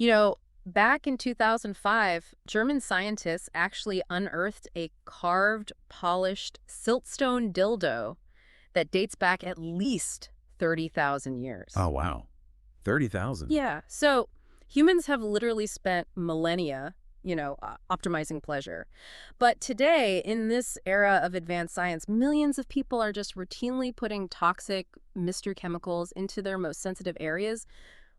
You know, back in 2005, German scientists actually unearthed a carved, polished siltstone dildo that dates back at least 30,000 years. Oh, wow. 30,000. Yeah, so humans have literally spent millennia, optimizing pleasure. But today, in this era of advanced science, millions of people are just routinely putting toxic mystery chemicals into their most sensitive areas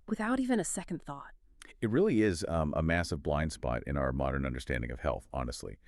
without even a second thought. It really is a massive blind spot in our modern understanding of health, honestly.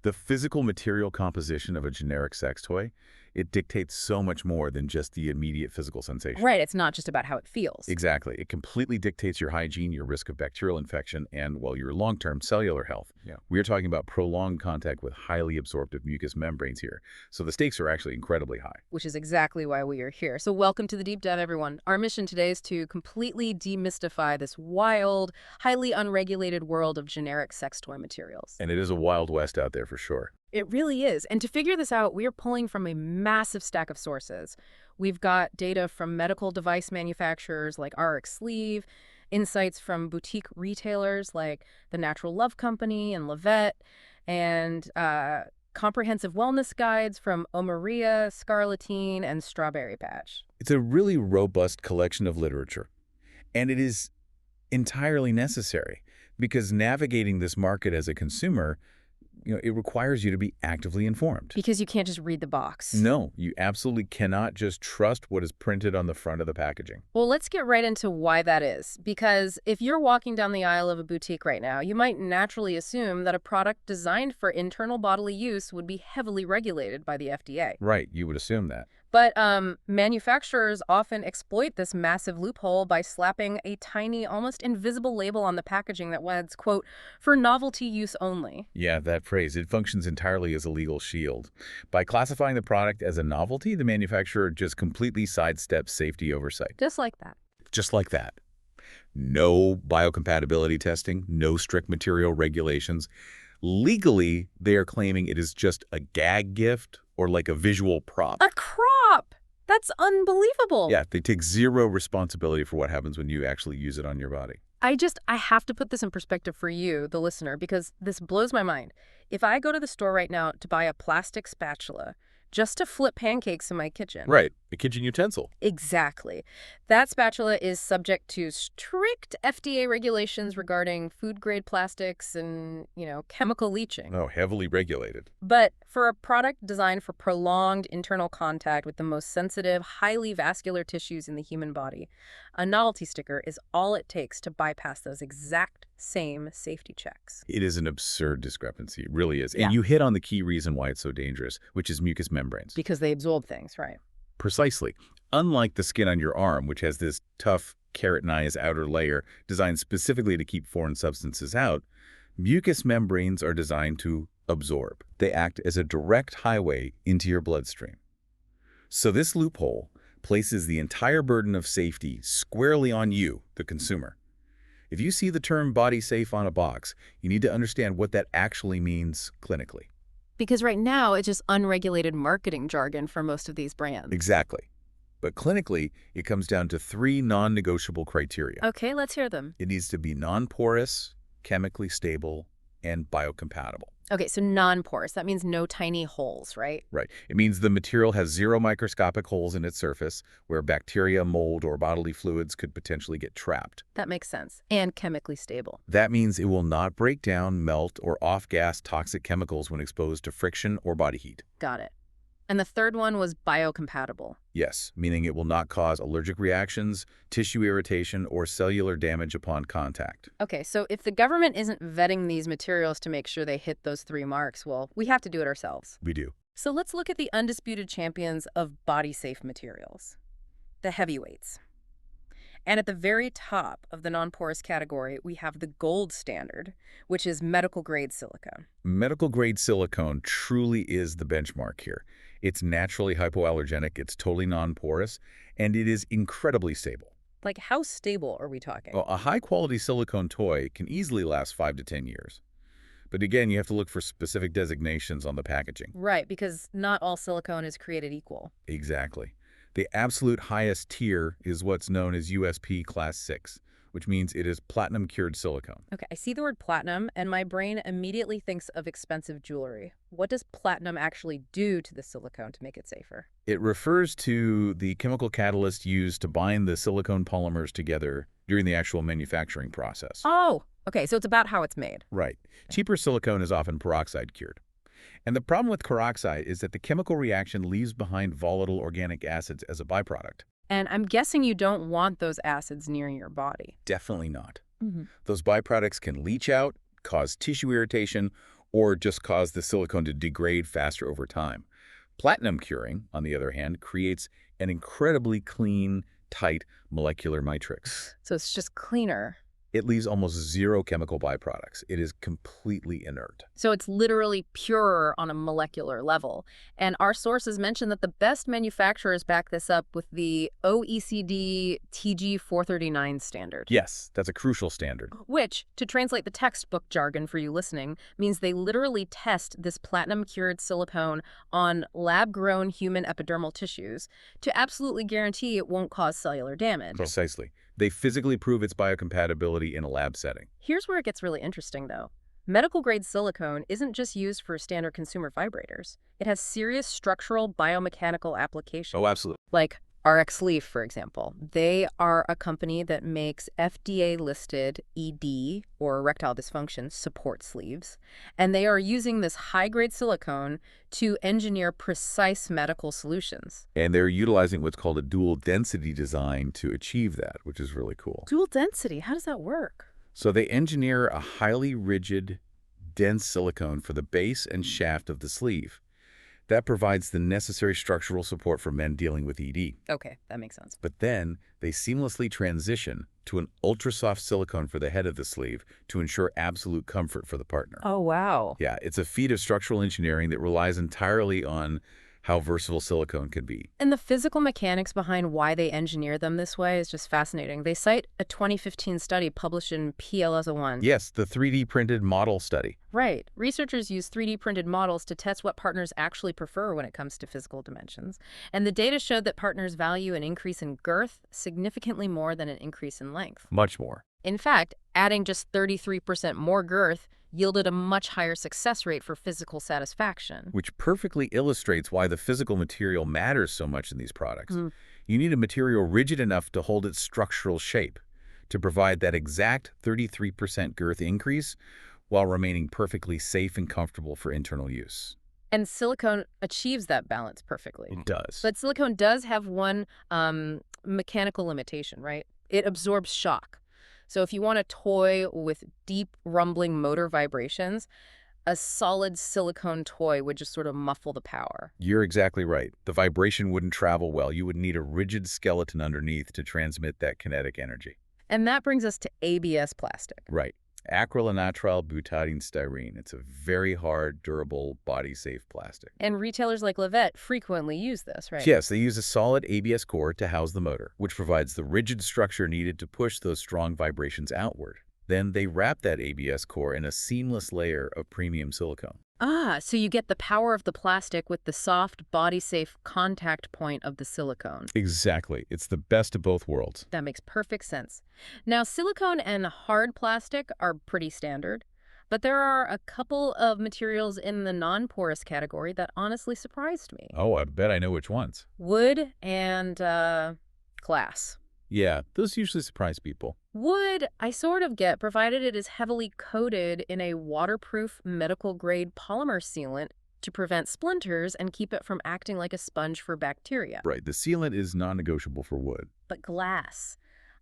The physical material composition of a generic sex toy, it dictates so much more than just the immediate physical sensation. Right, it's not just about how it feels. Exactly. It completely dictates your hygiene, your risk of bacterial infection, and, well, your long-term cellular health. Yeah. We are talking about prolonged contact with highly absorptive mucous membranes here, so the stakes are actually incredibly high. Which is exactly why we are here. So welcome to the Deep Dive, everyone. Our mission today is to completely demystify this wild, highly unregulated world of generic sex toy materials. And it is a wild west out there for sure. It really is. And to figure this out, we are pulling from a massive stack of sources. We've got data from medical device manufacturers like RX Sleeve, insights from boutique retailers like the Natural Love Company and Levette, and comprehensive wellness guides from Omaria, Scarletine, and Strawberry Patch. It's a really robust collection of literature, and it is entirely necessary because navigating this market as a consumer, it requires you to be actively informed. Because you can't just read the box. No, you absolutely cannot just trust what is printed on the front of the packaging. Well, let's get right into why that is. Because if you're walking down the aisle of a boutique right now, you might naturally assume that a product designed for internal bodily use would be heavily regulated by the FDA. Right, you would assume that. But manufacturers often exploit this massive loophole by slapping a tiny, almost invisible label on the packaging that reads, quote, "for novelty use only." Yeah, that phrase. It functions entirely as a legal shield. By classifying the product as a novelty, the manufacturer just completely sidesteps safety oversight. Just like that. Just like that. No biocompatibility testing, no strict material regulations. Legally, they are claiming it is just a gag gift or like a visual prop. A crop! That's unbelievable. Yeah, they take zero responsibility for what happens when you actually use it on your body. I have to put this in perspective for you, the listener, because this blows my mind. If I go to the store right now to buy a plastic spatula just to flip pancakes in my kitchen. Right, a kitchen utensil. Exactly. That spatula is subject to strict FDA regulations regarding food-grade plastics and, chemical leaching. Oh, heavily regulated. But for a product designed for prolonged internal contact with the most sensitive, highly vascular tissues in the human body, a novelty sticker is all it takes to bypass those exact same safety checks. It is an absurd discrepancy. It really is. Yeah. And you hit on the key reason why it's so dangerous, which is mucous membranes. Because they absorb things, right? Precisely. Unlike the skin on your arm, which has this tough, keratinized outer layer designed specifically to keep foreign substances out, mucous membranes are designed to absorb. They act as a direct highway into your bloodstream. So this loophole places the entire burden of safety squarely on you, the consumer. If you see the term body safe on a box, you need to understand what that actually means clinically. Because right now, it's just unregulated marketing jargon for most of these brands. Exactly. But clinically, it comes down to 3 non-negotiable criteria. Okay, let's hear them. It needs to be non-porous, chemically stable, and biocompatible. Okay, so non-porous. That means no tiny holes, right? Right. It means the material has 0 microscopic holes in its surface where bacteria, mold, or bodily fluids could potentially get trapped. That makes sense. And chemically stable. That means it will not break down, melt, or off-gas toxic chemicals when exposed to friction or body heat. Got it. And the third one was biocompatible. Yes, meaning it will not cause allergic reactions, tissue irritation, or cellular damage upon contact. Okay, so if the government isn't vetting these materials to make sure they hit those 3 marks, well, we have to do it ourselves. We do. So let's look at the undisputed champions of body-safe materials, the heavyweights. And at the very top of the non-porous category, we have the gold standard, which is medical-grade silicone. Medical-grade silicone truly is the benchmark here. It's naturally hypoallergenic, it's totally non-porous, and it is incredibly stable. Like, how stable are we talking? Well, a high-quality silicone toy can easily last 5 to 10 years. But again, you have to look for specific designations on the packaging. Right, because not all silicone is created equal. Exactly. The absolute highest tier is what's known as USP Class 6, which means it is platinum-cured silicone. Okay, I see the word platinum, and my brain immediately thinks of expensive jewelry. What does platinum actually do to the silicone to make it safer? It refers to the chemical catalyst used to bind the silicone polymers together during the actual manufacturing process. Oh, okay, so it's about how it's made. Right. Cheaper silicone is often peroxide cured. And the problem with peroxide is that the chemical reaction leaves behind volatile organic acids as a byproduct. And I'm guessing you don't want those acids near your body. Definitely not. Mm-hmm. Those byproducts can leach out, cause tissue irritation, or just cause the silicone to degrade faster over time. Platinum curing, on the other hand, creates an incredibly clean, tight molecular matrix. So it's just cleaner. It leaves almost zero chemical byproducts. It is completely inert. So it's literally purer on a molecular level. And our sources mention that the best manufacturers back this up with the OECD TG 439 standard. Yes, that's a crucial standard. Which, to translate the textbook jargon for you listening, means they literally test this platinum-cured silicone on lab-grown human epidermal tissues to absolutely guarantee it won't cause cellular damage. Precisely. They physically prove its biocompatibility in a lab setting. Here's where it gets really interesting, though. Medical-grade silicone isn't just used for standard consumer vibrators. It has serious structural biomechanical applications. Oh, absolutely. Like RX Sleeve, for example. They are a company that makes FDA-listed ED, or erectile dysfunction, support sleeves. And they are using this high-grade silicone to engineer precise medical solutions. And they're utilizing what's called a dual density design to achieve that, which is really cool. Dual density, how does that work? So they engineer a highly rigid, dense silicone for the base and shaft of the sleeve. That provides the necessary structural support for men dealing with ED. Okay, that makes sense. But then they seamlessly transition to an ultra-soft silicone for the head of the sleeve to ensure absolute comfort for the partner. Oh, wow. Yeah, it's a feat of structural engineering that relies entirely on how versatile silicone can be. And the physical mechanics behind why they engineer them this way is just fascinating. They cite a 2015 study published in PLS 01. Yes, the 3D printed model study. Right. Researchers use 3D printed models to test what partners actually prefer when it comes to physical dimensions. And the data showed that partners value an increase in girth significantly more than an increase in length. Much more. In fact, adding just 33% more girth yielded a much higher success rate for physical satisfaction. Which perfectly illustrates why the physical material matters so much in these products. You need a material rigid enough to hold its structural shape, to provide that exact 33% girth increase while remaining perfectly safe and comfortable for internal use. And silicone achieves that balance perfectly. It does. But silicone does have one mechanical limitation, right? It absorbs shock. So if you want a toy with deep rumbling motor vibrations, a solid silicone toy would just sort of muffle the power. You're exactly right. The vibration wouldn't travel well. You would need a rigid skeleton underneath to transmit that kinetic energy. And that brings us to ABS plastic. Right. Acrylonitrile butadiene styrene. It's a very hard, durable, body-safe plastic. And retailers like Levitt frequently use this, right? Yes, they use a solid ABS core to house the motor, which provides the rigid structure needed to push those strong vibrations outward. Then they wrap that ABS core in a seamless layer of premium silicone. Ah, so you get the power of the plastic with the soft, body-safe contact point of the silicone. Exactly. It's the best of both worlds. That makes perfect sense. Now, silicone and hard plastic are pretty standard, but there are a couple of materials in the non-porous category that honestly surprised me. Oh, I bet I know which ones. Wood and glass. Yeah, those usually surprise people. Wood, I sort of get, provided it is heavily coated in a waterproof medical-grade polymer sealant to prevent splinters and keep it from acting like a sponge for bacteria. Right, the sealant is non-negotiable for wood. But glass.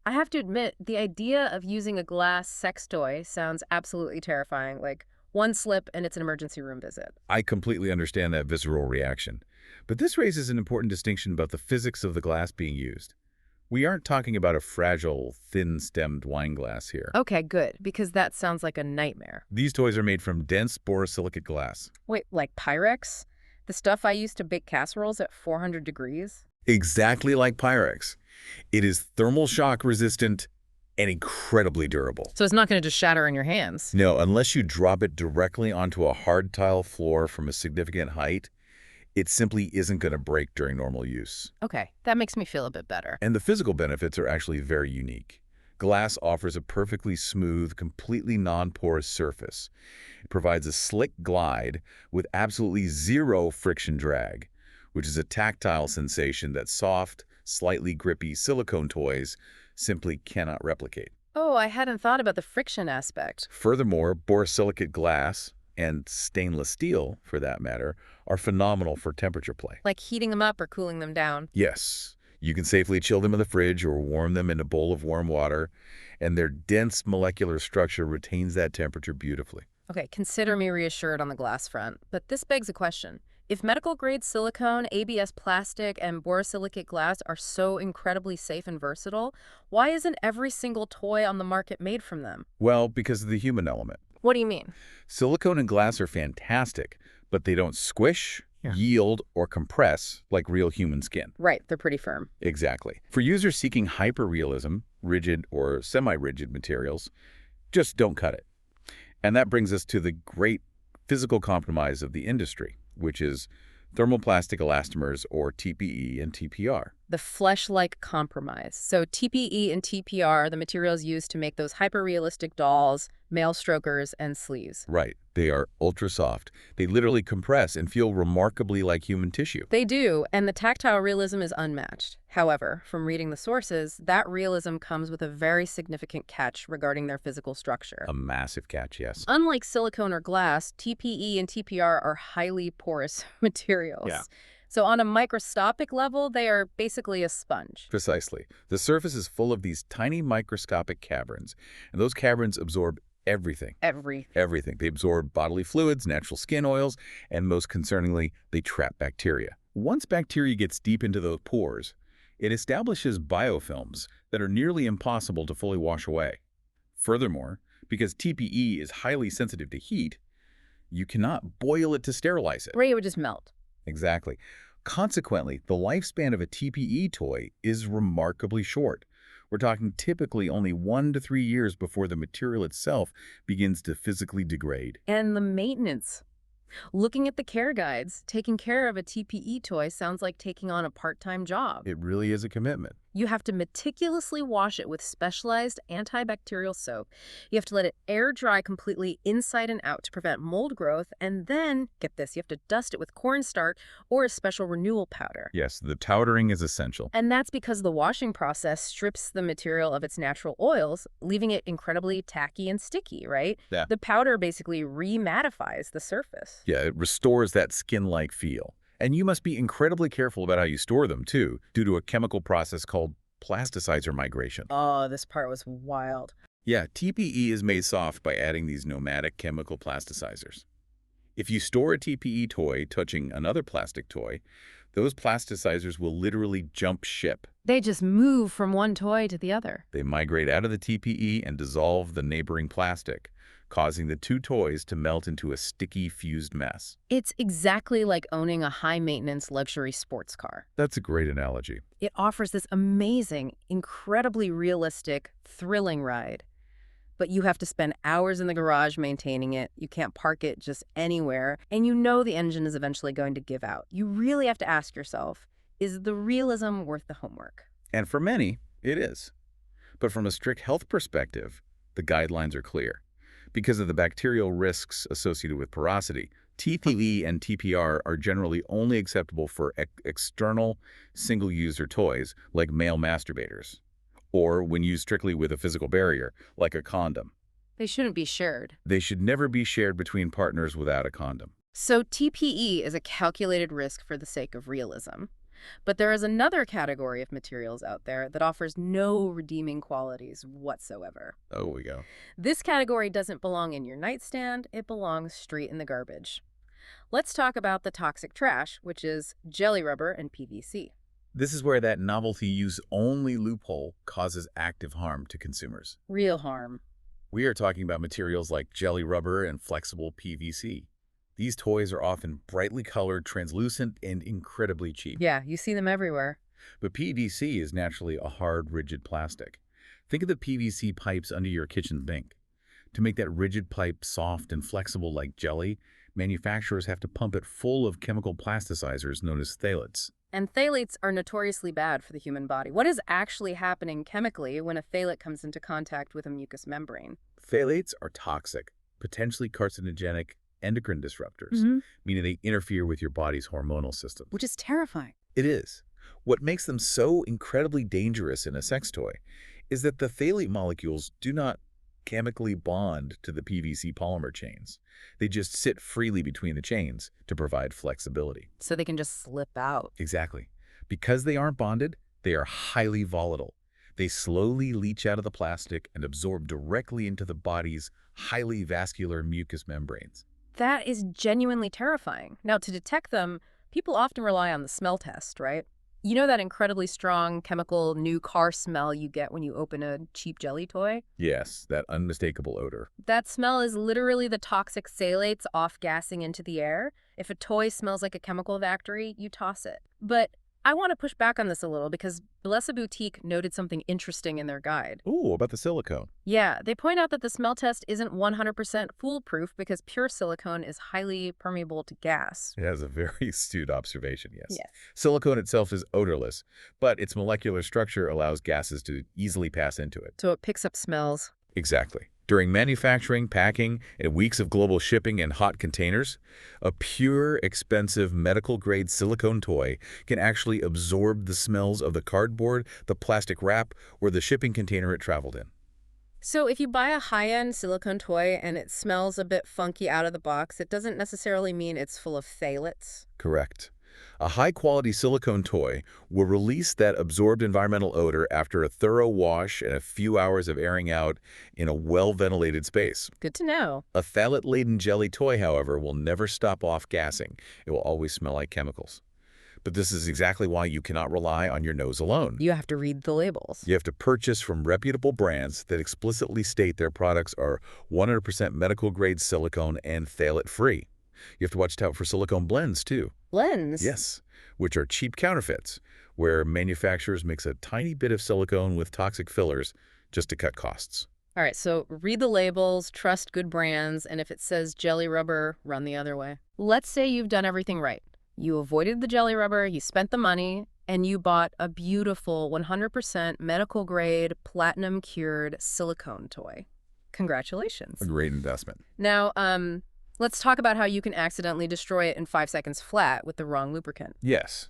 I have to admit, the idea of using a glass sex toy sounds absolutely terrifying, like one slip and it's an emergency room visit. I completely understand that visceral reaction. But this raises an important distinction about the physics of the glass being used. We aren't talking about a fragile, thin-stemmed wine glass here. Okay, good, because that sounds like a nightmare. These toys are made from dense borosilicate glass. Wait, like Pyrex? The stuff I use to bake casseroles at 400 degrees? Exactly like Pyrex. It is thermal shock resistant and incredibly durable. So it's not going to just shatter in your hands? No, unless you drop it directly onto a hard tile floor from a significant height, it simply isn't going to break during normal use. Okay, that makes me feel a bit better. And the physical benefits are actually very unique. Glass offers a perfectly smooth, completely non-porous surface. It provides a slick glide with absolutely zero friction drag, which is a tactile sensation that soft, slightly grippy silicone toys simply cannot replicate. Oh, I hadn't thought about the friction aspect. Furthermore, borosilicate glass, and stainless steel, for that matter, are phenomenal for temperature play. Like heating them up or cooling them down. Yes, you can safely chill them in the fridge or warm them in a bowl of warm water, and their dense molecular structure retains that temperature beautifully. Okay, consider me reassured on the glass front. But this begs a question. If medical-grade silicone, ABS plastic, and borosilicate glass are so incredibly safe and versatile, why isn't every single toy on the market made from them? Well, because of the human element. What do you mean? Silicone and glass are fantastic, but they don't squish, Yeah. yield, or compress like real human skin. Right, they're pretty firm. Exactly. For users seeking hyperrealism, rigid or semi-rigid materials, just don't cut it. And that brings us to the great physical compromise of the industry, which is thermoplastic elastomers, or TPE and TPR. The flesh-like compromise. So TPE and TPR are the materials used to make those hyper-realistic dolls, male strokers, and sleeves. Right. They are ultra soft. They literally compress and feel remarkably like human tissue. They do, and the tactile realism is unmatched. However, from reading the sources, that realism comes with a very significant catch regarding their physical structure. A massive catch, yes. Unlike silicone or glass, TPE and TPR are highly porous materials. Yeah. So on a microscopic level, they are basically a sponge. Precisely. The surface is full of these tiny microscopic caverns, and those caverns absorb everything. Everything. They absorb bodily fluids, natural skin oils, and most concerningly, they trap bacteria. Once bacteria gets deep into those pores, it establishes biofilms that are nearly impossible to fully wash away. Furthermore, because TPE is highly sensitive to heat, you cannot boil it to sterilize it. Right, it would just melt. Exactly. Consequently, the lifespan of a TPE toy is remarkably short. We're talking typically only 1 to 3 years before the material itself begins to physically degrade. And the maintenance. Looking at the care guides, taking care of a TPE toy sounds like taking on a part-time job. It really is a commitment. You have to meticulously wash it with specialized antibacterial soap. You have to let it air dry completely inside and out to prevent mold growth. And then, get this, you have to dust it with cornstarch or a special renewal powder. Yes, the powdering is essential. And that's because the washing process strips the material of its natural oils, leaving it incredibly tacky and sticky, right? Yeah. The powder basically remattifies the surface. Yeah, it restores that skin-like feel. And you must be incredibly careful about how you store them, too, due to a chemical process called plasticizer migration. Oh, this part was wild. Yeah, TPE is made soft by adding these nomadic chemical plasticizers. If you store a TPE toy touching another plastic toy, those plasticizers will literally jump ship. They just move from one toy to the other. They migrate out of the TPE and dissolve the neighboring plastic, causing the two toys to melt into a sticky, fused mess. It's exactly like owning a high-maintenance luxury sports car. That's a great analogy. It offers this amazing, incredibly realistic, thrilling ride. But you have to spend hours in the garage maintaining it. You can't park it just anywhere. And you know the engine is eventually going to give out. You really have to ask yourself, is the realism worth the homework? And for many, it is. But from a strict health perspective, the guidelines are clear. Because of the bacterial risks associated with porosity, TPE and TPR are generally only acceptable for external, single-user toys like male masturbators, or when used strictly with a physical barrier, like a condom. They shouldn't be shared. They should never be shared between partners without a condom. So TPE is a calculated risk for the sake of realism. But there is another category of materials out there that offers no redeeming qualities whatsoever. Oh, we go. This category doesn't belong in your nightstand, it belongs straight in the garbage. Let's talk about the toxic trash, which is jelly rubber and PVC. This is where that novelty use only loophole causes active harm to consumers. Real harm. We are talking about materials like jelly rubber and flexible PVC. These toys are often brightly colored, translucent, and incredibly cheap. Yeah, you see them everywhere. But PVC is naturally a hard, rigid plastic. Think of the PVC pipes under your kitchen sink. To make that rigid pipe soft and flexible like jelly, manufacturers have to pump it full of chemical plasticizers known as phthalates. And phthalates are notoriously bad for the human body. What is actually happening chemically when a phthalate comes into contact with a mucous membrane? Phthalates are toxic, potentially carcinogenic endocrine disruptors, meaning they interfere with your body's hormonal system. Which is terrifying. It is. What makes them so incredibly dangerous in a sex toy is that the phthalate molecules do not chemically bond to the PVC polymer chains. They just sit freely between the chains to provide flexibility. So they can just slip out. Exactly. Because they aren't bonded, they are highly volatile. They slowly leach out of the plastic and absorb directly into the body's highly vascular mucous membranes. That is genuinely terrifying. Now, to detect them, people often rely on the smell test, right? You know that incredibly strong chemical new car smell you get when you open a cheap jelly toy? Yes, that unmistakable odor. That smell is literally the toxic phthalates off-gassing into the air. If a toy smells like a chemical factory, you toss it. But I want to push back on this a little because Bellesa Boutique noted something interesting in their guide. Ooh, about the silicone. Yeah, they point out that the smell test isn't 100% foolproof because pure silicone is highly permeable to gas. It has a very astute observation, yes. Yes. Silicone itself is odorless, but its molecular structure allows gases to easily pass into it. So it picks up smells. Exactly. During manufacturing, packing, and weeks of global shipping in hot containers, a pure, expensive medical-grade silicone toy can actually absorb the smells of the cardboard, the plastic wrap, or the shipping container it traveled in. So if you buy a high-end silicone toy and it smells a bit funky out of the box, it doesn't necessarily mean it's full of phthalates. Correct. A high-quality silicone toy will release that absorbed environmental odor after a thorough wash and a few hours of airing out in a well-ventilated space. Good to know. A phthalate-laden jelly toy, however, will never stop off-gassing. It will always smell like chemicals. But this is exactly why you cannot rely on your nose alone. You have to read the labels. You have to purchase from reputable brands that explicitly state their products are 100% medical-grade silicone and phthalate-free. You have to watch out for silicone blends, too. Blends? Yes, which are cheap counterfeits, where manufacturers mix a tiny bit of silicone with toxic fillers just to cut costs. All right, so read the labels, trust good brands, and if it says jelly rubber, run the other way. Let's say you've done everything right. You avoided the jelly rubber, you spent the money, and you bought a beautiful 100% medical-grade, platinum-cured silicone toy. Congratulations. A great investment. Now, let's talk about how you can accidentally destroy it in 5 seconds flat with the wrong lubricant. Yes.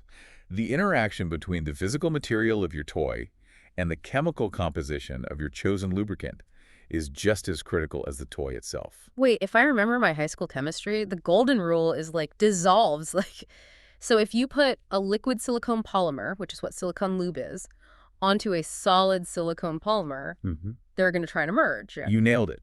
The interaction between the physical material of your toy and the chemical composition of your chosen lubricant is just as critical as the toy itself. Wait, if I remember my high school chemistry, the golden rule is like dissolves. So if you put a liquid silicone polymer, which is what silicone lube is, onto a solid silicone polymer, they're going to try to merge. Yeah. You nailed it.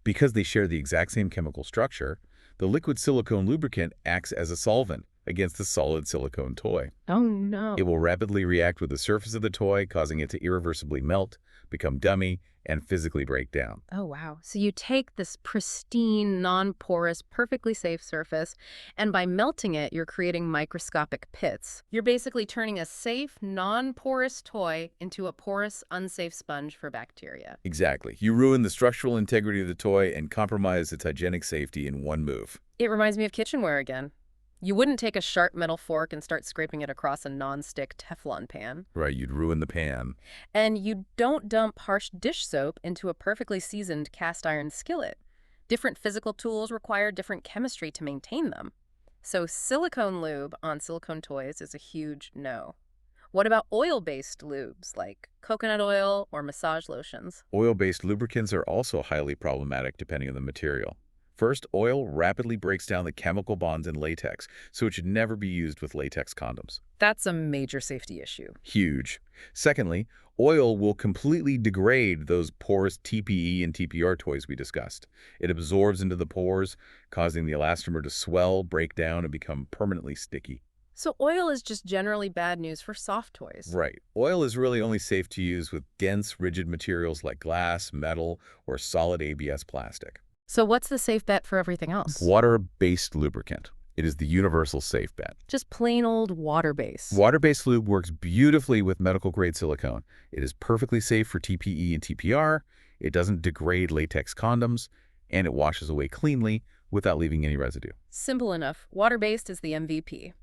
Because they share the exact same chemical structure, the liquid silicone lubricant acts as a solvent against the solid silicone toy. Oh, no. It will rapidly react with the surface of the toy, causing it to irreversibly melt, become dummy, and physically break down. Oh, wow. So you take this pristine, non-porous, perfectly safe surface, and by melting it, you're creating microscopic pits. You're basically turning a safe, non-porous toy into a porous, unsafe sponge for bacteria. Exactly. You ruin the structural integrity of the toy and compromise its hygienic safety in one move. It reminds me of kitchenware again. You wouldn't take a sharp metal fork and start scraping it across a non-stick Teflon pan. Right, you'd ruin the pan. And you don't dump harsh dish soap into a perfectly seasoned cast iron skillet. Different physical tools require different chemistry to maintain them. So silicone lube on silicone toys is a huge no. What about oil-based lubes like coconut oil or massage lotions? Oil-based lubricants are also highly problematic depending on the material. First, oil rapidly breaks down the chemical bonds in latex, so it should never be used with latex condoms. That's a major safety issue. Huge. Secondly, oil will completely degrade those porous TPE and TPR toys we discussed. It absorbs into the pores, causing the elastomer to swell, break down, and become permanently sticky. So oil is just generally bad news for soft toys. Right. Oil is really only safe to use with dense, rigid materials like glass, metal, or solid ABS plastic. So what's the safe bet for everything else? Water-based lubricant. It is the universal safe bet. Just plain old water-based. Water-based lube works beautifully with medical-grade silicone. It is perfectly safe for TPE and TPR. It doesn't degrade latex condoms, and it washes away cleanly without leaving any residue. Simple enough. Water-based is the MVP.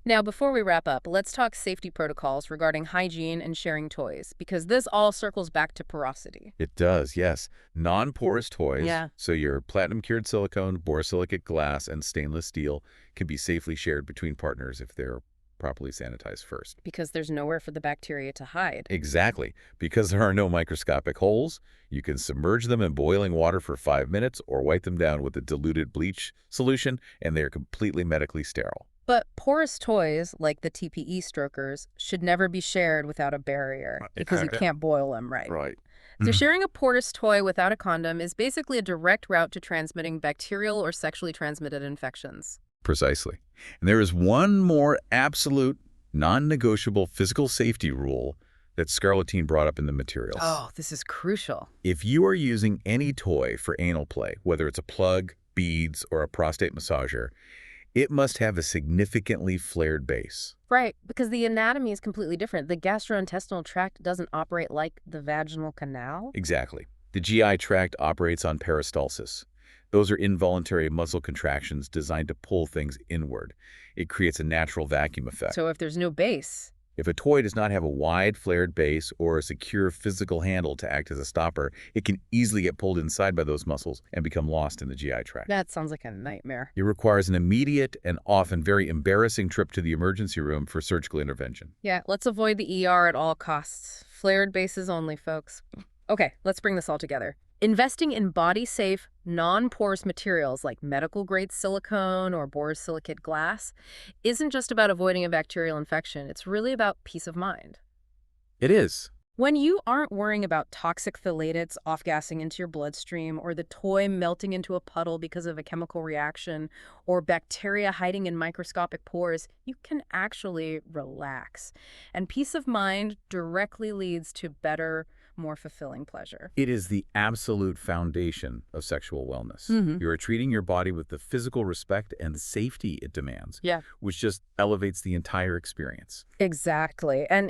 Now, before we wrap up, let's talk safety protocols regarding hygiene and sharing toys, because this all circles back to porosity. It does, yes. Non-porous toys, Yeah. so your platinum-cured silicone, borosilicate glass, and stainless steel, can be safely shared between partners if they're properly sanitized first. Because there's nowhere for the bacteria to hide. Exactly. Because there are no microscopic holes, you can submerge them in boiling water for 5 minutes or wipe them down with a diluted bleach solution, and they are completely medically sterile. But porous toys, like the TPE strokers, should never be shared without a barrier because you can't boil them right. Right. So sharing a porous toy without a condom is basically a direct route to transmitting bacterial or sexually transmitted infections. Precisely. And there is one more absolute, non-negotiable physical safety rule that Scarlettine brought up in the materials. Oh, this is crucial. If you are using any toy for anal play, whether it's a plug, beads, or a prostate massager, it must have a significantly flared base. Right, because the anatomy is completely different. The gastrointestinal tract doesn't operate like the vaginal canal. Exactly. The GI tract operates on peristalsis. Those are involuntary muscle contractions designed to pull things inward. It creates a natural vacuum effect. So if there's no base, If a toy does not have a wide flared base or a secure physical handle to act as a stopper, it can easily get pulled inside by those muscles and become lost in the GI tract. that sounds like a nightmare. It requires an immediate and often very embarrassing trip to the emergency room for surgical intervention. Yeah, let's avoid the ER at all costs. Flared bases only, folks. Okay, let's bring this all together. Investing in body-safe, non-porous materials like medical-grade silicone or borosilicate glass isn't just about avoiding a bacterial infection. It's really about peace of mind. It is. When you aren't worrying about toxic phthalates off-gassing into your bloodstream or the toy melting into a puddle because of a chemical reaction or bacteria hiding in microscopic pores, you can actually relax. And peace of mind directly leads to better, more fulfilling pleasure. It is the absolute foundation of sexual wellness. Mhm. You are treating your body with the physical respect and safety it demands, Yeah. which just elevates the entire experience. Exactly. And,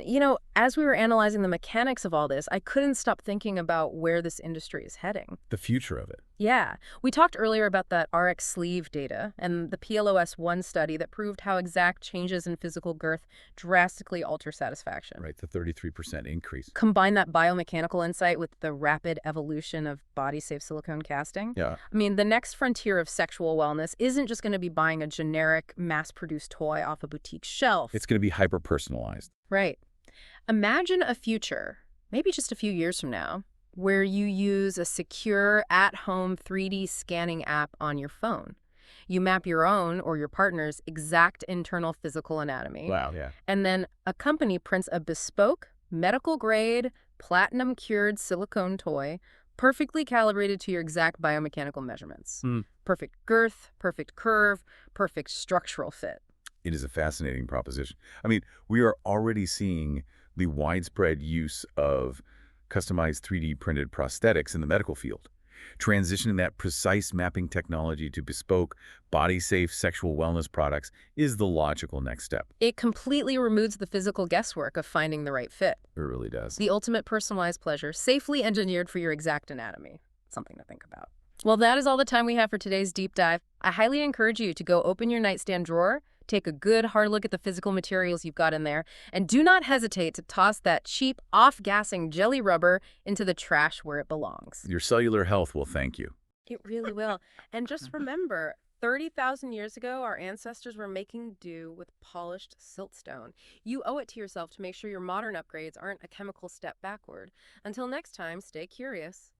as we were analyzing the mechanics of all this, I couldn't stop thinking about where this industry is heading. The future of it. Yeah. We talked earlier about that RX sleeve data and the PLOS-1 study that proved how exact changes in physical girth drastically alter satisfaction. Right, the 33% increase. Combine that biomechanical insight with the rapid evolution of body-safe silicone casting. Yeah. I mean, the next frontier of sexual wellness isn't just going to be buying a generic, mass-produced toy off a boutique shelf. It's going to be hyper-personalized. Right. Imagine a future, maybe just a few years from now, where you use a secure, at-home 3D scanning app on your phone. You map your own or your partner's exact internal physical anatomy. Wow, yeah. And then a company prints a bespoke, medical-grade, platinum-cured silicone toy perfectly calibrated to your exact biomechanical measurements. Perfect girth, perfect curve, perfect structural fit. It is a fascinating proposition. I mean, we are already seeing the widespread use of customized 3D printed prosthetics in the medical field. Transitioning that precise mapping technology to bespoke, body-safe sexual wellness products is the logical next step. It completely removes the physical guesswork of finding the right fit. It really does. The ultimate personalized pleasure, safely engineered for your exact anatomy. Something to think about. Well, that is all the time we have for today's deep dive. I highly encourage you to go open your nightstand drawer, take a good hard look at the physical materials you've got in there, and do not hesitate to toss that cheap, off-gassing jelly rubber into the trash where it belongs. Your cellular health will thank you. It really will. And just remember, 30,000 years ago, our ancestors were making do with polished siltstone. You owe it to yourself to make sure your modern upgrades aren't a chemical step backward. Until next time, stay curious.